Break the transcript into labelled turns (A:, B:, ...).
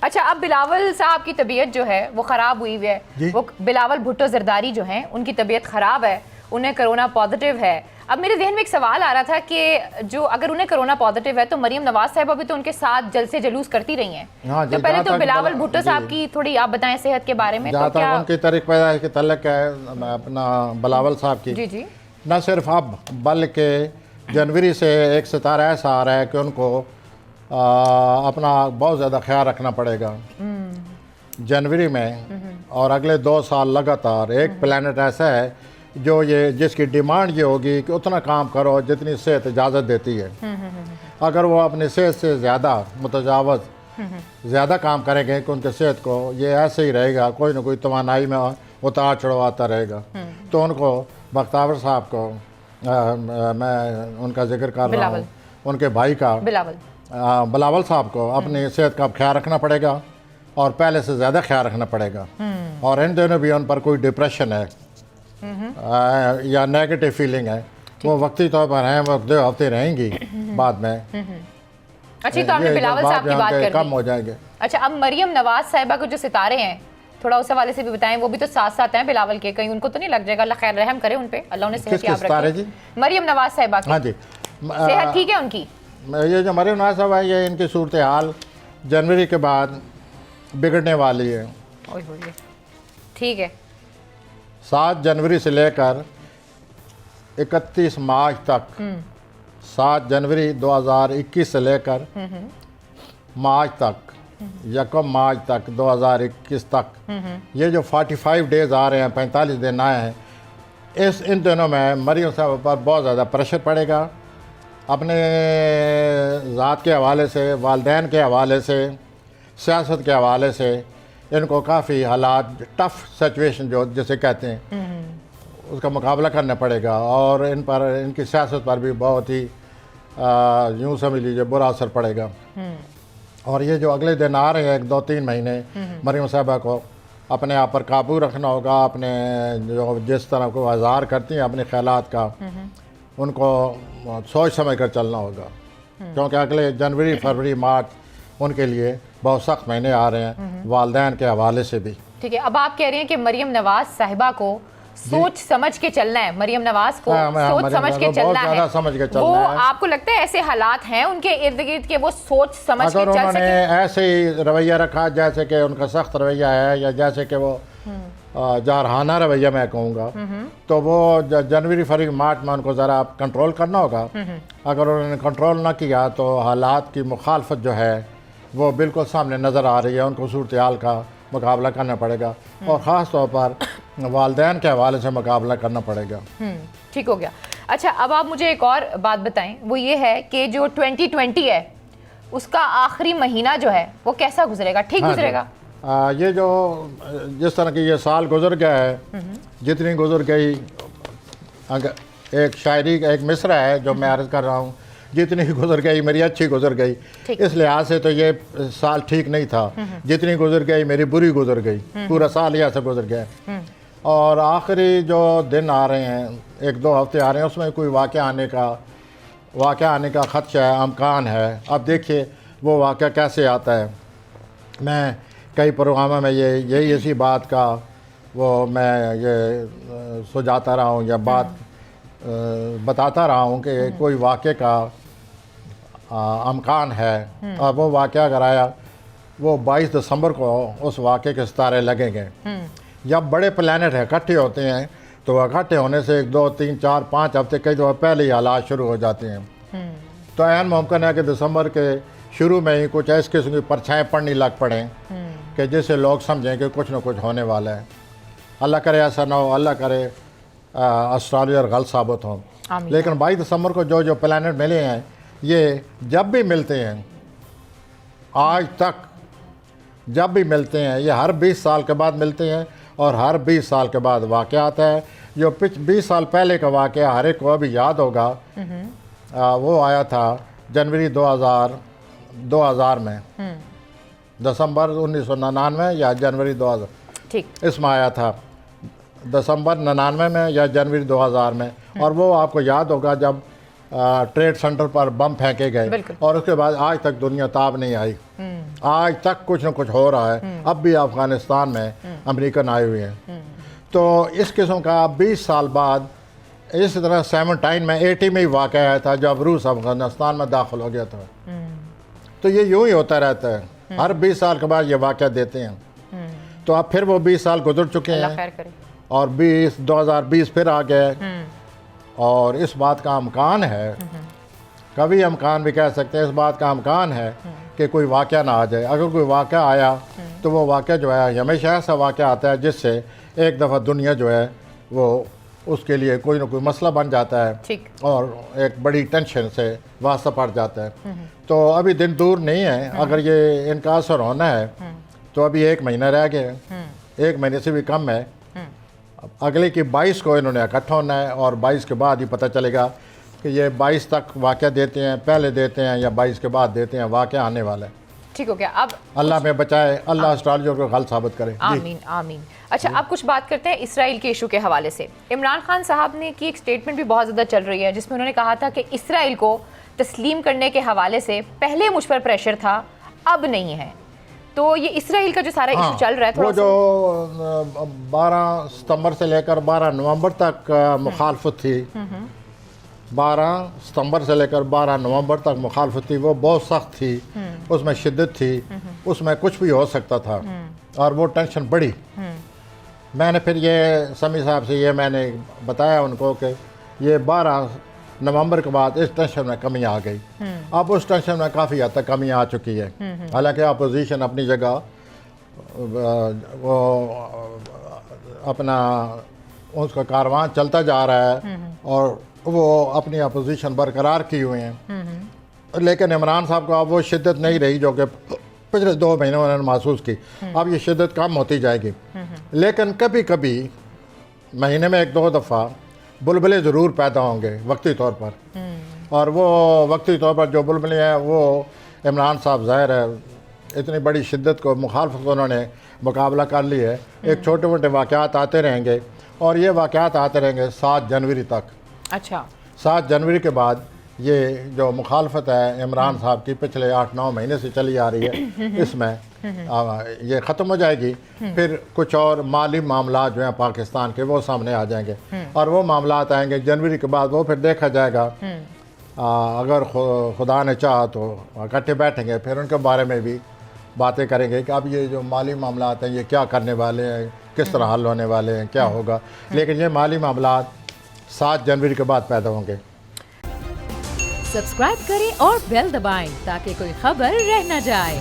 A: अच्छा, अब बिलावल साहब की तबीयत जो है वो ख़राब हुई है, वो बिलावल भुट्टो जरदारी जो हैं उनकी तबीयत ख़राब है, उन्हें कोरोना पॉजिटिव है। अब मेरे जहन में एक सवाल आ रहा था कि जो अगर उन्हें कोरोना पॉजिटिव है तो मरियम नवाज साहिबा भी तो उनके साथ जलसे जुलूस करती रही हैं। तो पहले तो बिलावल भुट्टो साहब की थोड़ी आप बताएं सेहत के बारे में।
B: जहाँ तक उनकी तारीख पैदाइश के तल्लुक़ है अपना बिलावल साहब की,
A: जी जी,
B: न सिर्फ अब बल्कि जनवरी से एक सितारा ऐसा आ रहा है कि उनको अपना बहुत ज़्यादा ख्याल रखना पड़ेगा जनवरी में, और अगले 2 साल लगातार। एक प्लानट ऐसा है जो ये जिसकी डिमांड ये होगी कि उतना काम करो जितनी सेहत इजाज़त देती है। अगर वो अपनी सेहत से ज़्यादा मुतजावज़ ज़्यादा काम करेंगे कि उनके सेहत को ये ऐसे ही रहेगा, कोई ना कोई तवानाई में उतार चढ़वाता रहेगा, तो उनको बख्तावर साहब को मैं उनका जिक्र कर रहा हूँ, उनके भाई का बिलावल साहब को अपनी सेहत का ख्याल रखना पड़ेगा और पहले से ज़्यादा ख्याल रखना पड़ेगा। और इन दिनों भी उन पर कोई डिप्रेशन है या नेगेटिव फीलिंग है, वो वक्ती तौर पर हैं, वो 2 हफ्ते रहेंगी, बाद में
A: अच्छी तो आपने बिलावल साहब की बात कर
B: कम हो जाएंगे।
A: अच्छा, अब मरियम नवाज साहिबा को जो सितारे हैं थोड़ा उस हवाले से भी बताएं, वो भी तो साथ साथ हैं बिलावल के, कहीं उनको तो नहीं लग जाएगा? अल्लाह खैर रहम करे उन पे, अल्लाह उन्हें सेहत याब रखे। मरियम नवाज साहिबा की,
B: हाँ जी,
A: सेहत ठीक है उनकी?
B: ये जो मरियम नवाज साहिबा है, ये इनकी सूरत हाल जनवरी के बाद बिगड़ने वाली है।
A: ठीक है,
B: 7 जनवरी से लेकर 31 मार्च तक, 7 जनवरी 2021 से लेकर मार्च तक, 1 मार्च तक 2021 तक, ये जो 45 डेज़ आ रहे हैं, 45 दिन आए हैं, इन दिनों में मरियम साहब पर बहुत ज़्यादा प्रेशर पड़ेगा। अपने ज़ात के हवाले से, वालदैन के हवाले से, सियासत के हवाले से इनको काफ़ी हालात, टफ़ सिचुएशन जो जिसे कहते हैं, उसका मुकाबला करना पड़ेगा। और इन पर, इनकी सियासत पर भी बहुत ही यूँ समझ लीजिए बुरा असर पड़ेगा। और ये जो अगले दिन आ रहे हैं 1-2-3 महीने, मरियम साहिबा को अपने आप पर काबू रखना होगा, अपने जो जिस तरह को आज़ार करती हैं अपने ख्यालात का, उनको सोच समझ कर चलना होगा, क्योंकि अगले जनवरी, फरवरी, मार्च उनके लिए बहुत सख्त महीने आ रहे हैं वालदैन के हवाले से भी। ठीक
A: है, अब आप कह रहे हैं कि मरियम नवाज साहिबा को सोच समझ के चलना है, मरियम नवाज को सोच समझ के चलना है,
B: समझ के चलना
A: वो
B: है।
A: आपको लगता है ऐसे हालात हैं उनके इर्द गिर्द के वो सोच समझ के चल सके?
B: उन्होंने ऐसे ही रवैया रखा जैसे कि उनका सख्त रवैया है, या जैसे कि वो जारहाना रवैया मैं कहूँगा, तो वो जनवरी, फरवरी, मार्च में उनको ज़रा कंट्रोल करना होगा। अगर उन्होंने कंट्रोल ना किया तो हालात की मुखालफत जो है वो बिल्कुल सामने नज़र आ रही है, उनको सूरत हाल का मुकाबला करना पड़ेगा, और ख़ास तौर पर वालदैन के हवाले से मुकाबला करना पड़ेगा।
A: ठीक हो गया। अच्छा, अब आप मुझे एक और बात बताएं, वो ये है कि जो 2020 है उसका आखिरी महीना जो है वो कैसा गुजरेगा? ठीक गुजरेगा?
B: ये जो जिस तरह की ये साल गुजर गया है, जितनी गुजर गई, एक शायरी का एक मिसरा है जो मैं अर्ज़ कर रहा हूँ, जितनी गुजर गई मेरी अच्छी गुजर गई। इस लिहाज से तो ये साल ठीक नहीं था, जितनी गुजर गई मेरी बुरी गुजर गई, पूरा साल ही ऐसा गुजर गया। और आखिरी जो दिन आ रहे हैं, 1-2 हफ्ते आ रहे हैं, उसमें कोई वाक़या आने का खदशा है, अमकान है। अब देखिए वो वाक़या कैसे आता है। मैं कई प्रोग्रामों में यही इसी बात का वो मैं ये सुझाता रहा हूँ या बात बताता रहा हूँ कि कोई वाक़े का अमकान है, और वो वाक़या अगर आया, वो 22 दिसंबर को उस वाक़े के सितारे लगेंगे। जब बड़े प्लैनेट इकट्ठे होते हैं तो इकट्ठे होने से 1, 2, 3, 4, 5 हफ्ते कई दफ़ा पहले ही हालात शुरू हो जाते हैं। तो ऐन मुमकिन है कि दिसंबर के शुरू में ही कुछ ऐसे किस्म की परछाएँ पड़नी लग पड़ें कि जिससे लोग समझें कि कुछ न कुछ होने वाला है। अल्लाह करे ऐसा ना हो, अल्लाह करे एस्ट्रोलॉजर गलत साबित हों। लेकिन 22 दिसंबर को जो प्लैनेट मिले हैं, ये जब भी मिलते हैं, आज तक जब भी मिलते हैं, ये हर 20 साल के बाद मिलते हैं, और हर 20 साल के बाद वाक़या आता है। जो 20 साल पहले का वाक़या हर एक को अभी याद होगा, वो आया था जनवरी 2000 में, दिसंबर 1999 या जनवरी 2000, ठीक इसमें आया था, दिसंबर 99 में या जनवरी 2000 में। और वो आपको याद होगा जब ट्रेड सेंटर पर बम फेंके गए, और उसके बाद आज तक दुनिया ताब नहीं आई। आज तक कुछ न कुछ हो रहा है। अब भी अफगानिस्तान में अमेरिकन आए हुए हैं। तो इस किस्म का 20 साल बाद इस तरह 17 में 80 में ही वाक़ आया था जब रूस अफगानिस्तान में दाखिल हो गया था। तो ये यूं ही होता रहता है, हर 20 साल के बाद ये वाक़ देते हैं। तो अब फिर वो 20 साल गुजर चुके हैं और 2020 फिर आ गए और इस बात का अमकान है, कभी अमकान भी कह सकते हैं, इस बात का अमकान है कि कोई वाक़या ना आ जाए। अगर कोई वाक़या आया तो वो वाक़या जो है हमेशा ऐसा वाक़या आता है जिससे एक दफ़ा दुनिया जो है वो उसके लिए कोई ना कोई मसला बन जाता है और एक बड़ी टेंशन से वास्ता पड़ जाता है। तो अभी दिन दूर नहीं है, अगर ये इनका असर होना है तो अभी 1 महीना रह गया, 1 महीने से भी कम है। अगले की 22 को इन्होंने इकट्ठा होना है और 22 के बाद ही पता चलेगा कि ये 22 तक वाक़या देते हैं, पहले देते हैं या 22 के बाद देते हैं, वाक़या आने वाला है।
A: ठीक हो गया। अब
B: अल्लाह में बचाए, अल्लाह एस्ट्रोलॉजर को गलत साबित करे।
A: आमीन आमीन। अच्छा, अब कुछ बात करते हैं इसराइल के इशू के हवाले से। इमरान खान साहब ने की एक स्टेटमेंट भी बहुत ज़्यादा चल रही है जिसमें उन्होंने कहा था कि इसराइल को तस्लीम करने के हवाले से पहले मुझ पर प्रेशर था, अब नहीं है। तो ये इसराइल का जो सारा इशू चल रहा है,
B: वो जो 12 सितंबर से लेकर 12 नवंबर तक मुखालफत थी, 12 सितंबर से लेकर 12 नवंबर तक मुखालफत थी, वो बहुत सख्त थी, उसमें शिद्दत थी, उसमें कुछ भी हो सकता था और वो टेंशन बढ़ी। मैंने फिर ये समी साहब से ये मैंने बताया उनको कि ये 12 नवंबर के बाद इस टेंशन में कमी आ गई। अब उस टेंशन में काफ़ी हद तक कमी आ चुकी है। हालांकि अपोजिशन अपनी जगह वो अपना उसका कारवां चलता जा रहा है और वो अपनी अपोजिशन बरकरार की हुए हैं, लेकिन इमरान साहब को अब वो शिद्दत नहीं रही जो कि पिछले 2 महीनों उन्होंने महसूस की। अब ये शिद्दत कम होती जाएगी, लेकिन कभी कभी महीने में 1-2 दफ़ा बुलबुले ज़रूर पैदा होंगे वक्ती तौर पर, और वो वक्ती तौर पर जो बुलबुले हैं वो इमरान साहब ज़ाहिर है इतनी बड़ी शिद्दत को मुखालफत को उन्होंने मुकाबला कर ली है। एक छोटे मोटे वाक़यात आते रहेंगे और ये वाक़यात आते रहेंगे 7 जनवरी तक।
A: अच्छा,
B: 7 जनवरी के बाद ये जो मुखालफत है इमरान साहब की पिछले 8-9 महीने से चली आ रही है, इसमें ये ख़त्म हो जाएगी। फिर कुछ और माली मामला जो हैं पाकिस्तान के वो सामने आ जाएंगे और वो मामला आएंगे जनवरी के बाद, वो फिर देखा जाएगा। अगर खुदा ने चाहा तो इकट्ठे बैठेंगे, फिर उनके बारे में भी बातें करेंगे कि अब ये जो माली मामला आते हैं ये क्या करने वाले हैं, किस तरह हल होने वाले हैं, क्या होगा। लेकिन ये माली मामला 7 जनवरी के बाद पैदा होंगे।
C: सब्सक्राइब करें और बेल दबाएं ताकि कोई खबर रह न जाए।